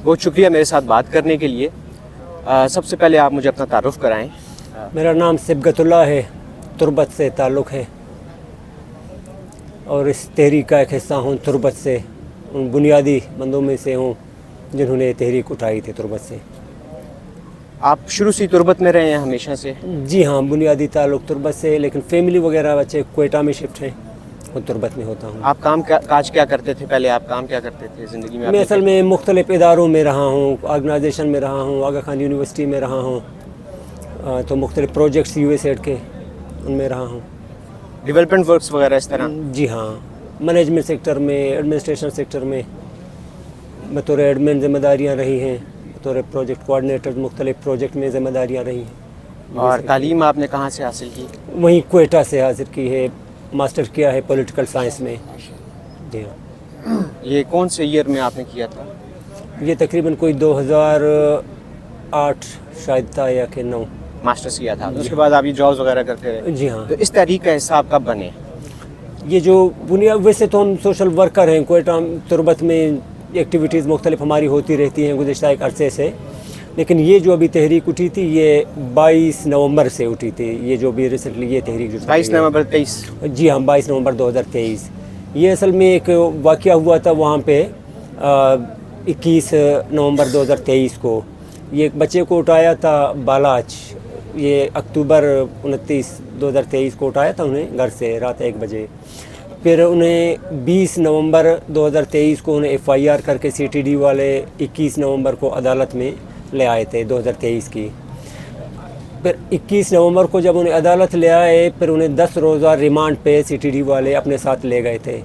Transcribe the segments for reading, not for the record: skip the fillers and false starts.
بہت شکریہ میرے ساتھ بات کرنے کے لیے. سب سے پہلے آپ مجھے اپنا تعارف کرائیں. میرا نام صبغت اللہ ہے, تربت سے تعلق ہے اور اس تحریک کا ایک حصہ ہوں. تربت سے ان بنیادی بندوں میں سے ہوں جنہوں نے تحریک اٹھائی تھی تربت سے. آپ شروع سے تربت میں رہے ہیں ہمیشہ سے؟ جی ہاں, بنیادی تعلق تربت سے, لیکن فیملی وغیرہ بچے کوئٹہ میں شفٹ ہیں, اور تربت میں ہوتا ہوں. آپ کام کاج کیا کرتے تھے پہلے؟ آپ کام کیا کرتے تھے زندگی میں؟ میں اصل میں مختلف اداروں میں رہا ہوں, آرگنائزیشن میں رہا ہوں, آغا خان یونیورسٹی میں رہا ہوں, تو مختلف پروجیکٹس یو ایس ایڈ کے ان میں رہا ہوں. ڈیولپمنٹ ورکس وغیرہ اس طرح؟ جی ہاں, مینجمنٹ سیکٹر میں, ایڈمنسٹریشن سیکٹر میں بطور ایڈمن ذمہ داریاں رہی ہیں, بطور پروجیکٹ کوآرڈینیٹر مختلف پروجیکٹ میں ذمہ داریاں رہی ہیں. اور تعلیم آپ نے کہاں سے حاصل کی؟ وہیں کوئٹہ سے حاصل کی ہے, ماسٹر کیا ہے پولیٹیکل سائنس میں. جی ہاں. یہ کون سے ایئر میں آپ نے کیا تھا؟ یہ تقریباً کوئی 2008 شاید تھا یا کہ 9. ماسٹرس کیا تھا, اس کے بعد آپ یہ جابز وغیرہ کرتے رہے؟ جی ہاں. تو اس تحریک کا حصہ آپ کب بنے؟ یہ جو ویسے تو ہم سوشل ورکر ہیں, کوئٹہ تربت میں ایکٹیویٹیز مختلف ہماری ہوتی رہتی ہیں گزشتہ ایک عرصے سے, لیکن یہ جو ابھی تحریک اٹھی تھی یہ 22 نومبر سے اٹھی تھی. یہ جو بھی ریسنٹلی یہ تحریک جو 22 نومبر 23؟ جی ہاں, 22 نومبر 2023. یہ اصل میں ایک واقعہ ہوا تھا وہاں پہ 21 نومبر 2023 کو. یہ ایک بچے کو اٹھایا تھا بالاچ, یہ اکتوبر 29 2023 کو اٹھایا تھا انہیں گھر سے رات 1 بجے. پھر انہیں 20 نومبر 2023 کو انہیں ایف آئی آر کر کے سی ٹی ڈی والے 21 نومبر کو عدالت میں لے آئے تھے 2023 کی. پھر 21 نومبر کو جب انہیں عدالت لے آئے, پھر انہیں 10 روزہ ریمانڈ پہ سی ٹی ڈی والے اپنے ساتھ لے گئے تھے.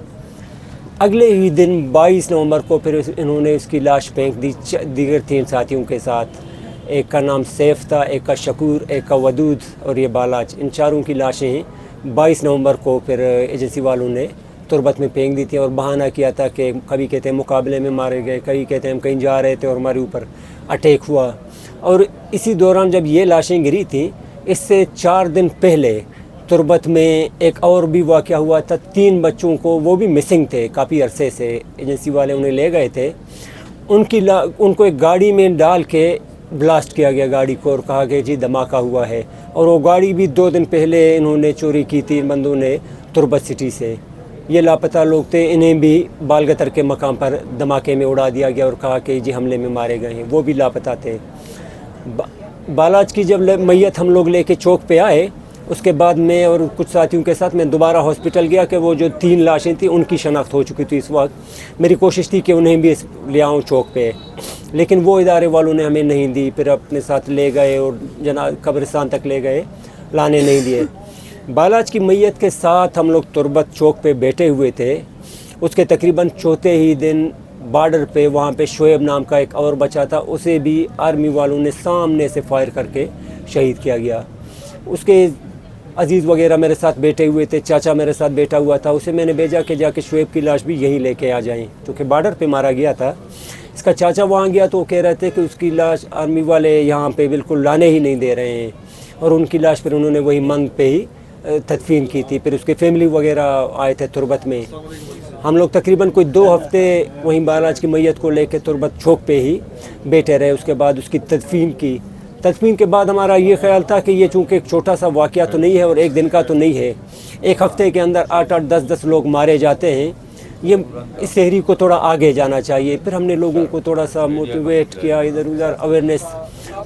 اگلے ہی دن 22 نومبر کو پھر انہوں نے اس کی لاش پھینک دی دیگر 3 ساتھیوں کے ساتھ. ایک کا نام سیف تھا, ایک کا شکور, ایک کا ودود اور یہ بالاچ. ان چاروں کی لاشیں 22 نومبر کو پھر ایجنسی والوں نے تربت میں پھینک دی تھی, اور بہانہ کیا تھا کہ کبھی کہتے ہیں مقابلے میں مارے گئے, کبھی کہتے ہیں ہم کہیں جا رہے تھے اور ہمارے اوپر اٹیک ہوا. اور اسی دوران جب یہ لاشیں گری تھیں, اس سے 4 دن پہلے تربت میں ایک اور بھی واقعہ ہوا تھا. 3 بچوں کو, وہ بھی مسنگ تھے کافی عرصے سے, ایجنسی والے انہیں لے گئے تھے. ان کو ایک گاڑی میں ڈال کے بلاسٹ کیا گیا گاڑی کو, اور کہا کہ جی دھماکہ ہوا ہے. اور وہ گاڑی بھی 2 دن پہلے انہوں نے چوری کی تھی بندوں نے تربت سٹی سے. یہ لاپتہ لوگ تھے, انہیں بھی بالگتر کے مقام پر دھماکے میں اڑا دیا گیا اور کہا کہ جی حملے میں مارے گئے ہیں. وہ بھی لاپتہ تھے. بالاچ کی جب میت ہم لوگ لے کے چوک پہ آئے, اس کے بعد میں اور کچھ ساتھیوں کے ساتھ میں دوبارہ ہاسپٹل گیا کہ وہ جو 3 لاشیں تھیں ان کی شناخت ہو چکی تھی. اس وقت میری کوشش تھی کہ انہیں بھی لے آؤں چوک پہ, لیکن وہ ادارے والوں نے ہمیں نہیں دی. پھر اپنے ساتھ لے گئے اور قبرستان تک لے گئے, لانے نہیں دیے. بالاچ کی میت کے ساتھ ہم لوگ تربت چوک پہ بیٹھے ہوئے تھے. اس کے تقریباً چوتھے ہی دن بارڈر پہ وہاں پہ شعیب نام کا ایک اور بچہ تھا, اسے بھی آرمی والوں نے سامنے سے فائر کر کے شہید کیا گیا. اس کے عزیز وغیرہ میرے ساتھ بیٹھے ہوئے تھے, چاچا میرے ساتھ بیٹھا ہوا تھا. اسے میں نے بھیجا کہ جا کے شعیب کی لاش بھی یہیں لے کے آ جائیں, کیونکہ بارڈر پہ مارا گیا تھا. اس کا چاچا وہاں گیا تو وہ کہہ رہے تھے کہ اس کی لاش آرمی والے یہاں پہ بالکل لانے ہی نہیں دے رہے ہیں, اور ان کی لاش پھر انہوں نے وہی منگ پہ ہی تدفین کی تھی. پھر اس کے فیملی وغیرہ آئے تھے تربت میں. ہم لوگ تقریباً کوئی 2 ہفتے وہیں بالاچ کی میت کو لے کے تربت چوک پہ ہی بیٹھے رہے. اس کے بعد اس کی تدفین کی. تدفین کے بعد ہمارا یہ خیال تھا کہ یہ چونکہ ایک چھوٹا سا واقعہ تو نہیں ہے اور ایک دن کا تو نہیں ہے, 1 ہفتے کے اندر 8-8 10-10 لوگ مارے جاتے ہیں, یہ اس تحریک کو تھوڑا آگے جانا چاہیے. پھر ہم نے لوگوں کو تھوڑا سا موٹیویٹ کیا, ادھر ادھر اویئرنیس.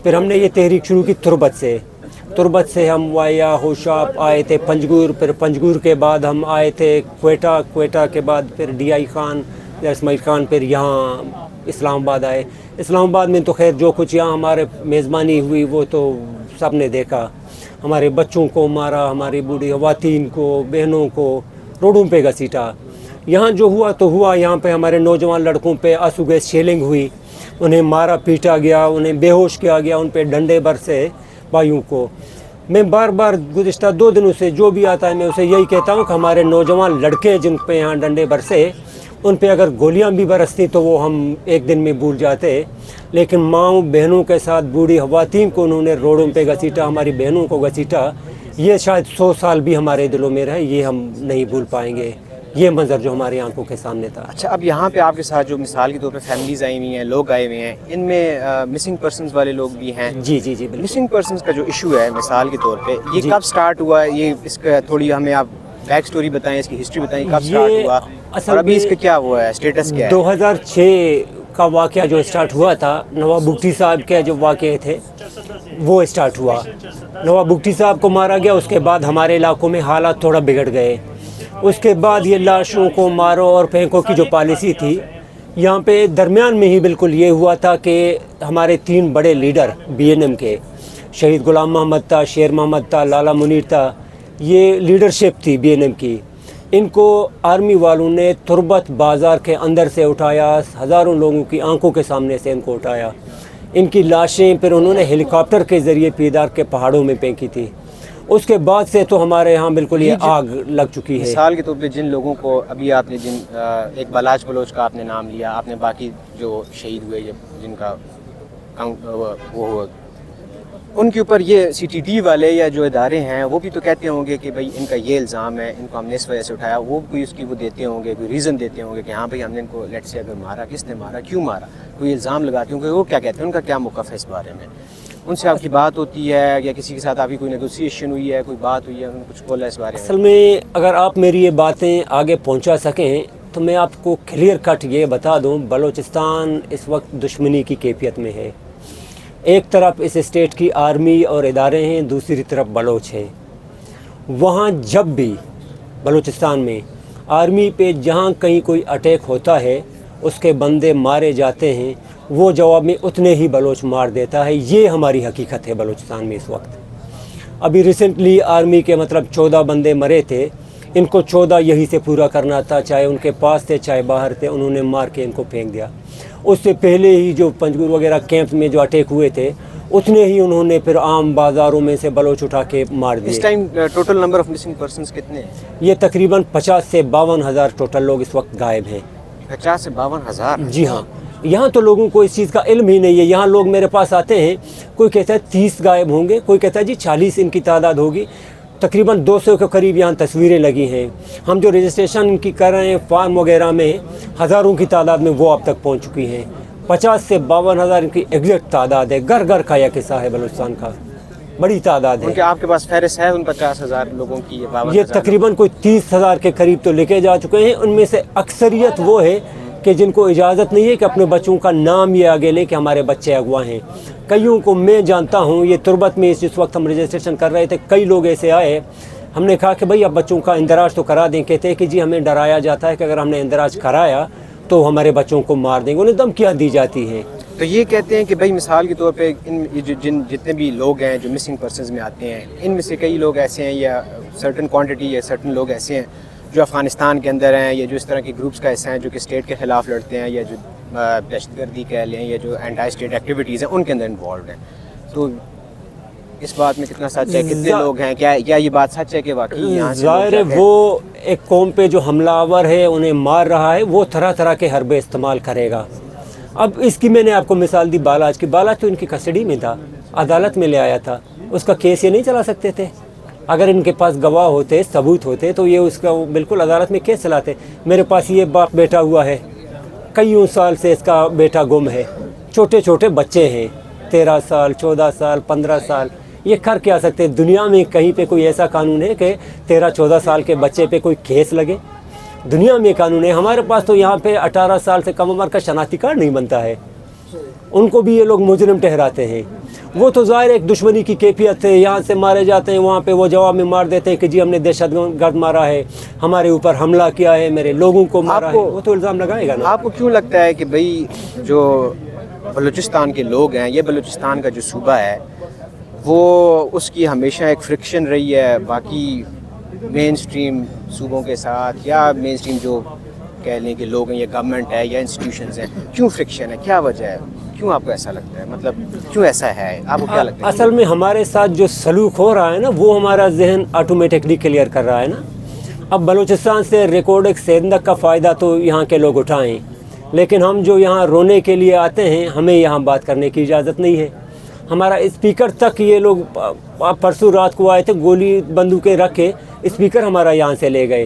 پھر ہم نے یہ تحریک شروع کی تربت سے. تربت سے ہم وایا ہوشاب آئے تھے پنجگور, پھر پنجگور کے بعد ہم آئے تھے کوئٹہ, کوئٹہ کے بعد پھر ڈی آئی خان اسماعیل خان, پھر یہاں اسلام آباد آئے. اسلام آباد میں تو خیر جو کچھ یہاں ہمارے میزبانی ہوئی وہ تو سب نے دیکھا. ہمارے بچوں کو مارا, ہماری بوڑھی خواتین کو, بہنوں کو روڈوں پہ گھسیٹا. یہاں جو ہوا تو ہوا, یہاں پہ ہمارے نوجوان لڑکوں پہ آنسو گیس شیلنگ ہوئی, انہیں مارا پیٹا گیا, انہیں بے ہوش کیا گیا, ان پہ ڈنڈے برسے بھائیوں کو. میں بار بار گزشتہ 2 دنوں سے جو بھی آتا ہے میں اسے یہی کہتا ہوں کہ ہمارے نوجوان لڑکے جن پہ یہاں ڈنڈے برسے, ان پہ اگر گولیاں بھی برستی تو وہ ہم ایک دن میں بھول جاتے, لیکن ماؤں بہنوں کے ساتھ بوڑھی خواتین کو انہوں نے روڈوں پہ گھسیٹا, ہماری بہنوں کو گھسیٹا. یہ شاید 100 سال بھی ہمارے دلوں میں رہے, یہ ہم نہیں بھول پائیں گے. یہ منظر جو ہماری آنکھوں کے سامنے تھا. اچھا، اب یہاں پہ آپ کے ساتھ جو مثال کے طور پہ فیملیز آئی ہوئی ہیں، لوگ آئے ہوئے ہیں، ان میں مسنگ پرسنز والے لوگ بھی ہیں. جی جی جی بالکل. مسنگ پرسنز کا جو ایشو ہے مثال کے طور پہ، یہ کب سٹارٹ ہوا ہے؟ یہ اس کا تھوڑی ہمیں آپ بیک سٹوری بتائیں، اس کی ہسٹری بتائیں، کب سٹارٹ ہوا اور ابھی اس کا کیا ہوا ہے، اسٹیٹس کیا ہے؟ 2006 کا واقعہ جو اسٹارٹ ہوا تھا، نواب بگٹی صاحب کے جو واقعے تھے وہ اسٹارٹ ہوا. نواب بگٹی صاحب کو مارا گیا، اس کے بعد ہمارے علاقوں میں حالات تھوڑا بگڑ گئے. اس کے بعد یہ لاشوں کو مارو اور پھینکو کی جو پالیسی تھی یہاں پہ درمیان میں ہی بالکل یہ ہوا تھا کہ ہمارے 3 بڑے لیڈر BNM کے، شہید غلام محمد تھا، شیر محمد تھا، لالا منیر تھا، یہ لیڈرشپ تھی BNM کی. ان کو آرمی والوں نے تربت بازار کے اندر سے اٹھایا، ہزاروں لوگوں کی آنکھوں کے سامنے سے ان کو اٹھایا. ان کی لاشیں پھر انہوں نے ہیلی کاپٹر کے ذریعے پیدار کے پہاڑوں میں پھینکی تھی. اس کے بعد سے تو ہمارے ہاں بالکل یہ آگ لگ چکی ہے. مثال کے طور پہ جن لوگوں کو ابھی آپ نے ایک بلاچ بلوچ کا آپ نے نام لیا، آپ نے باقی جو شہید ہوئے جن کا وہ ان کے اوپر یہ CTD والے یا جو ادارے ہیں وہ بھی تو کہتے ہوں گے کہ بھائی ان کا یہ الزام ہے، ان کو ہم نے اس وجہ سے اٹھایا. وہ کوئی اس کی وہ دیتے ہوں گے، کوئی ریزن دیتے ہوں گے کہ ہاں بھائی ہم نے ان کو لیٹ سے اگر مارا، کس نے مارا، کیوں مارا، کوئی الزام لگاتے ہوں گے. وہ کیا کہتے ہیں، ان کا کیا موقف ہے اس بارے میں؟ ان سے آپ کی بات ہوتی ہے یا کسی کے ساتھ آپ کی کوئی نیگوسیشن ہوئی ہے، کوئی بات ہوئی ہے، انہوں نے کچھ بولا اس بارے میں؟ اصل میں اگر آپ میری یہ باتیں آگے پہنچا سکیں تو میں آپ کو کلیئر کٹ یہ بتا دوں، بلوچستان اس وقت دشمنی کی کیفیت میں ہے. ایک طرف اس اسٹیٹ کی آرمی اور ادارے ہیں، دوسری طرف بلوچ ہیں. وہاں جب بھی بلوچستان میں آرمی پہ جہاں کہیں کوئی اٹیک ہوتا ہے اس کے بندے مارے جاتے ہیں، وہ جواب میں اتنے ہی بلوچ مار دیتا ہے. یہ ہماری حقیقت ہے بلوچستان میں اس وقت. ابھی ریسنٹلی آرمی کے 14 بندے مرے تھے، ان کو 14 یہی سے پورا کرنا تھا، چاہے ان کے پاس تھے چاہے باہر تھے، انہوں نے مار کے ان کو پھینک دیا. اس سے پہلے ہی جو پنجگور وغیرہ کیمپ میں جو اٹیک ہوئے تھے اتنے ہی انہوں نے پھر عام بازاروں میں سے بلوچ اٹھا کے مار دیے. اس time total number of missing persons کتنے ہیں؟ یہ تقریباً 50 سے 52 ہزار ٹوٹل لوگ اس وقت غائب ہیں. 50 سے 52 ہزار؟ جی ہاں. یہاں تو لوگوں کو اس چیز کا علم ہی نہیں ہے. یہاں لوگ میرے پاس آتے ہیں، کوئی کہتا ہے 30 غائب ہوں گے، کوئی کہتا ہے جی 40 ان کی تعداد ہوگی. تقریباً 200 کے قریب یہاں تصویریں لگی ہیں. ہم جو رجسٹریشن ان کی کر رہے ہیں فارم وغیرہ میں، ہزاروں کی تعداد میں وہ اب تک پہنچ چکی ہیں. 50 سے 52 ہزار ان کی ایگزیکٹ تعداد ہے. گھر گھر کا یہ قصہ ہے بلوچستان کا، بڑی تعداد ہے. ان کے آپ کے پاس فہرست ہے ان 50 ہزار لوگوں کی؟ یہ تقریباً کوئی 30 ہزار کے قریب تو لکھے جا چکے ہیں. ان میں سے اکثریت وہ ہے کہ جن کو اجازت نہیں ہے کہ اپنے بچوں کا نام یہ آگے لیں کہ ہمارے بچے اغوا ہیں. کئیوں کو میں جانتا ہوں، یہ تربت میں جس وقت ہم رجسٹریشن کر رہے تھے کئی لوگ ایسے آئے، ہم نے کہا کہ بھائی اب بچوں کا اندراج تو کرا دیں. کہتے ہیں کہ جی ہمیں ڈرایا جاتا ہے کہ اگر ہم نے اندراج کرایا تو ہمارے بچوں کو مار دیں گے. انہیں دھمکیاں دی جاتی ہیں. تو یہ کہتے ہیں کہ بھائی مثال کے طور پہ جتنے بھی لوگ ہیں جو مسنگ پرسنز میں آتے ہیں، ان میں سے کئی لوگ ایسے ہیں یا سرٹن کوانٹٹی یا سرٹن لوگ ایسے ہیں جو افغانستان کے اندر ہیں یا جو اس طرح کے گروپس کا حصہ ہیں جو کہ اسٹیٹ کے خلاف لڑتے ہیں یا جو دہشت گردی کہہ لیں یا جو اینٹی اسٹیٹ ایکٹیویٹیز ہیں ان کے اندر انوالوڈ ہیں. تو اس بات میں کتنا سچ ہے؟ کتنے لوگ ہیں؟ کیا یہ بات سچ ہے کہ واقعی یہاں سے ظاہر ہے وہ ایک قوم پہ جو حملہ آور ہے انہیں مار رہا ہے، وہ طرح طرح کے حربے استعمال کرے گا. اب اس کی میں نے آپ کو مثال دی بالاچ کی. بالاچ تو ان کی کسٹڈی میں تھا، عدالت میں لے آیا تھا، اس کا کیس یہ نہیں چلا سکتے تھے. اگر ان کے پاس گواہ ہوتے، ثبوت ہوتے تو یہ اس کا بالکل عدالت میں کیس چلاتے. میرے پاس یہ باپ بیٹا ہوا ہے، کئیوں سال سے اس کا بیٹا گم ہے. چھوٹے چھوٹے بچے ہیں، 13 سال 14 سال 15 سال. یہ کر کیا سکتے؟ دنیا میں کہیں پہ کوئی ایسا قانون ہے کہ 13-14 سال کے بچے پہ کوئی کیس لگے؟ دنیا میں قانون ہے. ہمارے پاس تو یہاں پہ 18 سال سے کم عمر کا شناختی کارڈ نہیں بنتا ہے. ان کو بھی یہ لوگ مجرم ٹھہراتے ہیں. وہ تو ظاہر ایک دشمنی کی کیفیت ہے. یہاں سے مارے جاتے ہیں، وہاں پہ وہ جواب میں مار دیتے ہیں کہ جی ہم نے دہشت گرد مارا ہے، ہمارے اوپر حملہ کیا ہے، میرے لوگوں کو مارا ہے. وہ تو الزام لگائے گا نا. آپ کو کیوں لگتا ہے کہ بھئی جو بلوچستان کے لوگ ہیں، یہ بلوچستان کا جو صوبہ ہے وہ اس کی ہمیشہ ایک فرکشن رہی ہے باقی مین سٹریم صوبوں کے ساتھ، یا مین سٹریم جو کہہ لیں کہ لوگ ہیں یا گورنمنٹ ہے یا انسٹیٹیوشنز ہیں، کیوں فرکشن ہے؟ کیا وجہ ہے؟ کیوں آپ کو ایسا لگتا ہے؟ مطلب کیوں ایسا ہے؟ آپ کو کیا لگتا ہے؟ اصل میں ہمارے ساتھ جو سلوک ہو رہا ہے نا وہ ہمارا ذہن آٹومیٹکلی کلیئر کر رہا ہے نا. اب بلوچستان سے ریکارڈ ایک سیندک کا فائدہ تو یہاں کے لوگ اٹھائیں، لیکن ہم جو یہاں رونے کے لیے آتے ہیں ہمیں یہاں بات کرنے کی اجازت نہیں ہے. ہمارا اسپیکر تک یہ لوگ پرسوں رات کو آئے تھے، گولی بندوقیں رکھ کے اسپیکر ہمارا یہاں سے لے گئے.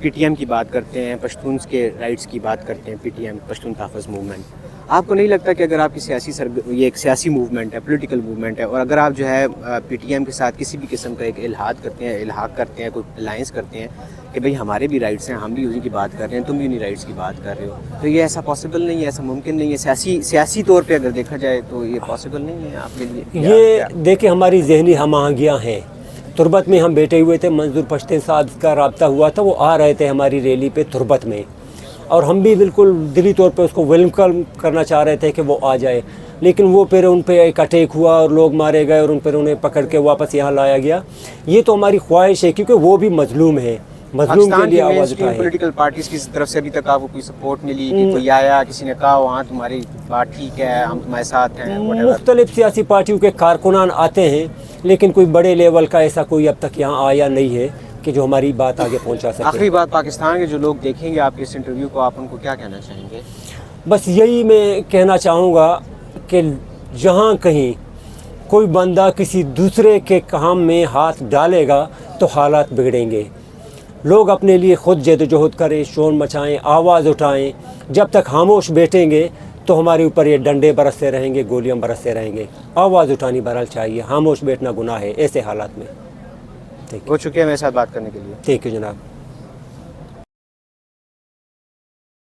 پی ٹی ایم کی بات کرتے ہیں, پشتونس کے رائٹس کی بات کرتے ہیں, پی ٹی ایم پشتون تحفظ موومنٹ, آپ کو نہیں لگتا کہ اگر آپ کی یہ ایک سیاسی موومنٹ ہے, پولیٹیکل موومنٹ ہے, اور اگر آپ جو ہے پی ٹی ایم کے ساتھ کسی بھی قسم کا ایک الحاق کرتے ہیں, کوئی الائنس کرتے ہیں کہ بھئی ہمارے بھی رائٹس ہیں, ہم بھی اسی کی بات کر رہے ہیں, تم بھی انہیں رائٹس کی بات کر رہے ہو, تو یہ ایسا پاسبل نہیں ہے, ایسا ممکن نہیں ہے, سیاسی طور پہ اگر دیکھا جائے تو یہ پاسبل نہیں ہے آپ کے لیے؟ یہ دیکھیں ہماری ذہنی ہم آہنگیاں ہیں. تربت میں ہم بیٹھے ہوئے تھے, منظور پشتین صاحب کا رابطہ ہوا تھا, وہ آ رہے تھے ہماری ریلی پہ تربت میں, اور ہم بھی بالکل دلی طور پہ اس کو ویلکم کرنا چاہ رہے تھے کہ وہ آ جائے, لیکن وہ پھر ان پہ ایک اٹیک ہوا اور لوگ مارے گئے, اور انہیں پکڑ کے واپس یہاں لایا گیا. یہ تو ہماری خواہش ہے کیونکہ وہ بھی مظلوم ہے, مظلوم کے لیے آواز اٹھائے. پولیٹیکل پارٹیز کی طرف سے ابھی تک آپ کو کوئی سپورٹ ملی کہ کوئی آیا, کسی نے کہا وہاں تمہاری بات ٹھیک ہے, ہم تمہارے ساتھ ہیں؟ مختلف سیاسی پارٹیوں کے کارکنان آتے ہیں, لیکن کوئی بڑے لیول کا ایسا کوئی اب تک یہاں آیا نہیں ہے کہ جو ہماری بات آگے پہنچا سکے. آخری بات, پاکستان کے جو لوگ دیکھیں گے آپ کے اس انٹرویو کو, آپ ان کو کیا کہنا چاہیں گے؟ بس یہی میں کہنا چاہوں گا کہ جہاں کہیں کوئی بندہ کسی دوسرے کے کام میں ہاتھ ڈالے گا تو حالات بگڑیں گے. لوگ اپنے لیے خود جد و جہد کریں, شور مچائیں, آواز اٹھائیں. جب تک خاموش بیٹھیں گے تو ہمارے اوپر یہ ڈنڈے برستے رہیں گے, گولیاں برستے رہیں گے. آواز اٹھانی بہرحال چاہیے, خاموش بیٹھنا گناہ ہے ایسے حالات میں. بہت شکریہ میرے ساتھ بات کرنے کے لیے. ٹھیک ہے جناب.